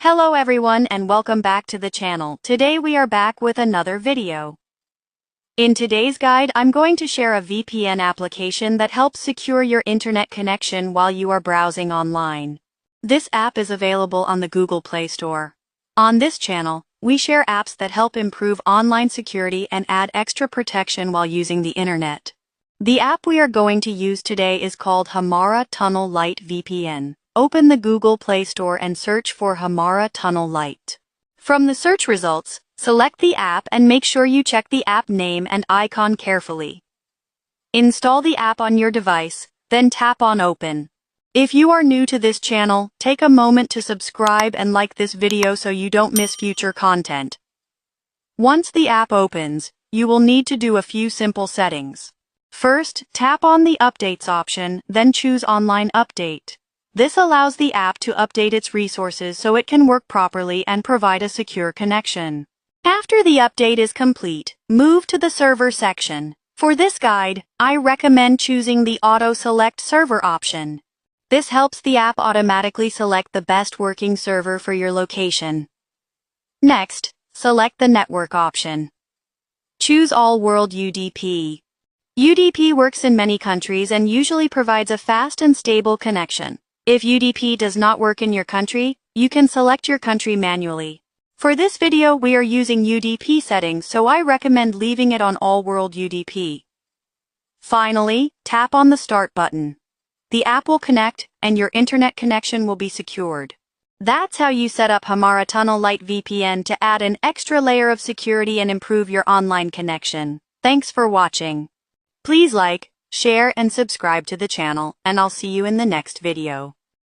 Hello everyone and welcome back to the channel. Today we are back with another video. In today's guide, I'm going to share a VPN application that helps secure your internet connection while you are browsing online. This app is available on the Google Play Store. On this channel, we share apps that help improve online security and add extra protection while using the internet. The app we are going to use today is called Hamara Tunnel Lite VPN. Open the Google Play Store and search for Hamara Tunnel Lite. From the search results, select the app and make sure you check the app name and icon carefully. Install the app on your device, then tap on Open. If you are new to this channel, take a moment to subscribe and like this video so you don't miss future content. Once the app opens, you will need to do a few simple settings. First, tap on the Updates option, then choose Online Update. This allows the app to update its resources so it can work properly and provide a secure connection. After the update is complete, move to the Server section. For this guide, I recommend choosing the Auto Select Server option. This helps the app automatically select the best working server for your location. Next, select the Network option. Choose All World UDP. UDP works in many countries and usually provides a fast and stable connection. If UDP does not work in your country, you can select your country manually. For this video we are using UDP settings, so I recommend leaving it on All World UDP. Finally, tap on the Start button. The app will connect and your internet connection will be secured. That's how you set up Hamara Tunnel Lite VPN to add an extra layer of security and improve your online connection. Thanks for watching. Please like, share and subscribe to the channel, and I'll see you in the next video.